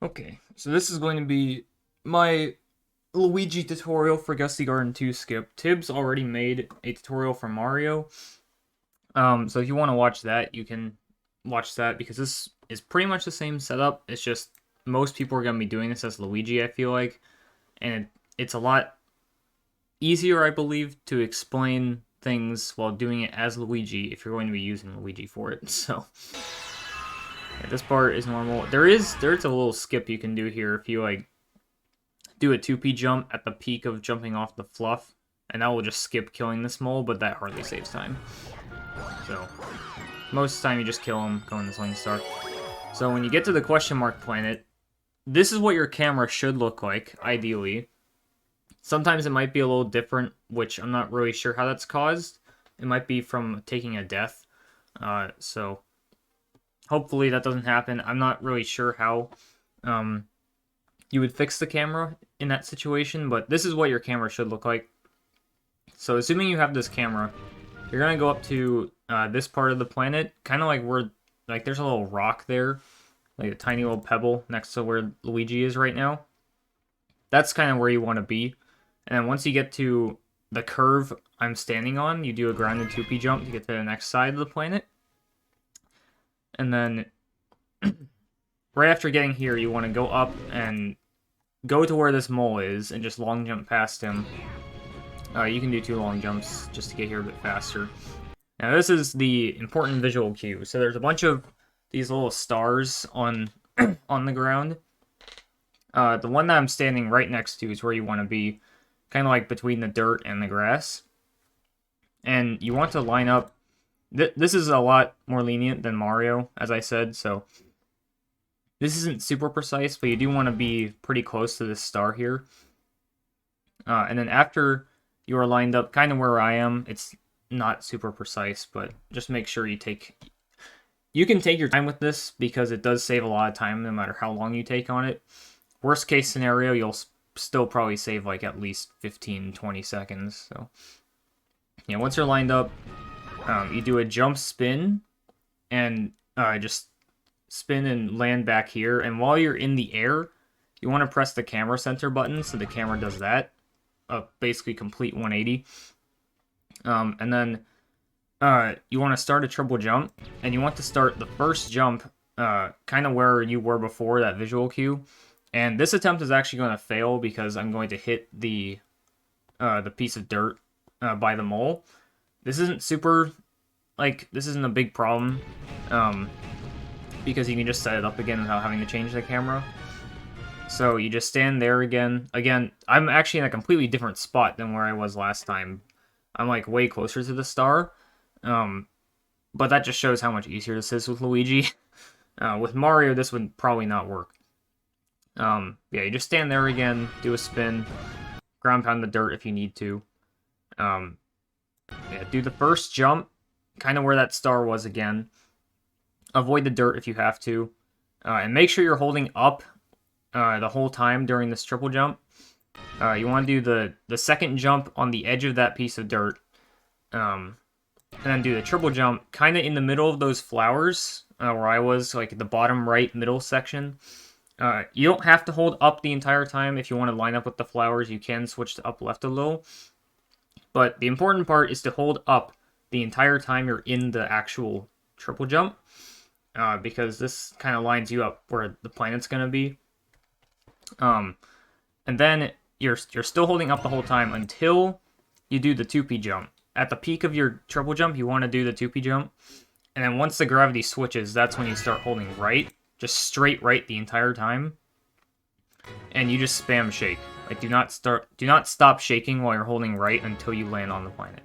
Okay, so this is going to be my Luigi tutorial for Gusty Garden 2 skip. Tibbs already made a tutorial for Mario. So if you want to watch that, you can watch that because this is pretty much the same setup. It's just most people are going to be doing this as Luigi, I feel like. And it's a lot easier, I believe, to explain things while doing it as Luigi if you're going to be using Luigi for it. So yeah, this part is normal. There's a little skip you can do here if you like do a 2P jump at the peak of jumping off the fluff, and that will just skip killing this mole, but that hardly saves time. So most of the time you just kill him, go in the Sling Star. So when you get to the question mark planet, this is what your camera should look like, ideally. Sometimes it might be a little different, which I'm not really sure how that's caused. It might be from taking a death. So hopefully that doesn't happen. I'm not really sure how you would fix the camera in that situation, but this is what your camera should look like. So assuming you have this camera, you're going to go up to this part of the planet, kind of like where, like there's a little rock there, like a tiny little pebble next to where Luigi is right now. That's kind of where you want to be. And then once you get to the curve I'm standing on, you do a grounded 2P jump to get to the next side of the planet. And then right after getting here, you want to go up and go to where this mole is and just long jump past him. You can do 2 long jumps just to get here a bit faster. Now this is the important visual cue. So there's a bunch of these little stars on on the ground. The one that I'm standing right next to is where you want to be, kind of like between the dirt and the grass. And you want to line up. This is a lot more lenient than Mario, as I said, so this isn't super precise, but you do want to be pretty close to this star here. And then after you are lined up kind of where I am, it's not super precise, but just make sure you take... You can take your time with this because it does save a lot of time no matter how long you take on it. Worst case scenario, you'll still probably save like at least 15-20 seconds. So yeah, once you're lined up, you do a jump spin and just spin and land back here. And while you're in the air, you want to press the camera center button so the camera does that. Basically complete 180. And then you want to start a triple jump, and you want to start the first jump kind of where you were before that visual cue. And this attempt is actually going to fail because I'm going to hit the piece of dirt by the mole. This isn't super, like, this isn't a big problem because you can just set it up again without having to change the camera. So you just stand there again. Again, I'm actually in a completely different spot than where I was last time. I'm like way closer to the star. But that just shows how much easier this is with Luigi. With Mario, this would probably not work. Yeah, you just stand there again, do a spin, ground pound the dirt if you need to. Yeah, do the first jump, kind of where that star was again. Avoid the dirt if you have to. And make sure you're holding up the whole time during this triple jump. You want to do the second jump on the edge of that piece of dirt. And then do the triple jump kind of in the middle of those flowers where I was, like the bottom right middle section. You don't have to hold up the entire time. If you want to line up with the flowers, you can switch to up left a little. But the important part is to hold up the entire time you're in the actual triple jump. Because this kind of lines you up where the planet's going to be. And then you're still holding up the whole time until you do the 2P jump. At the peak of your triple jump, you want to do the 2P jump. And then once the gravity switches, that's when you start holding right. Just straight right the entire time. And you just spam shake. Like do not stop shaking while you're holding right until you land on the planet.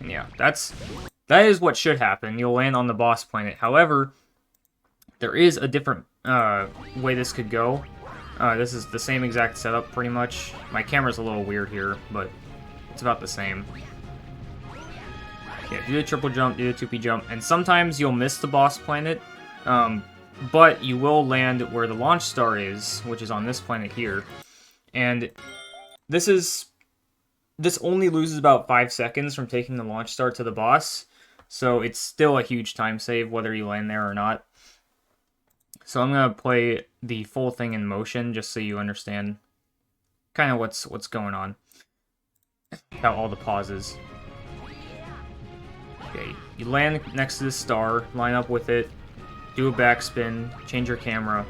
And yeah, that is what should happen. You'll land on the boss planet. However, there is a different way this could go. This is the same exact setup pretty much. My camera's a little weird here, but it's about the same. Yeah, do the triple jump, do the 2P jump, and sometimes you'll miss the boss planet, but you will land where the launch star is, which is on this planet here. And this only loses about 5 seconds from taking the launch star to the boss, so it's still a huge time save whether you land there or not. So I'm gonna play the full thing in motion just so you understand kind of what's going on without all the pauses. Okay, you land next to the star, line up with it, do a backspin, change your camera,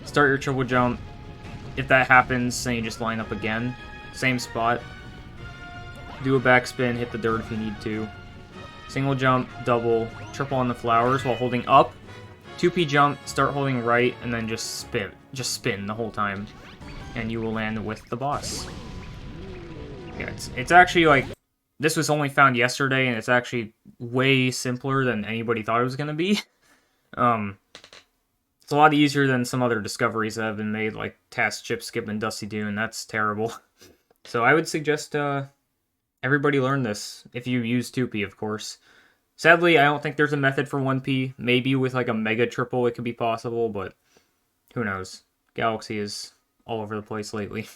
start your triple jump. If that happens, then you just line up again, same spot, do a backspin, hit the dirt if you need to, single jump, double, triple on the flowers while holding up, 2P jump, start holding right, and then just spin the whole time, and you will land with the boss. Yeah, it's actually like, this was only found yesterday, and it's actually way simpler than anybody thought it was going to be. It's a lot easier than some other discoveries that have been made, like Task Chip Skip and Dusty Dune. That's terrible. So I would suggest everybody learn this, if you use 2P, of course. Sadly, I don't think there's a method for 1P. Maybe with like a Mega Triple it could be possible, but who knows. Galaxy is all over the place lately.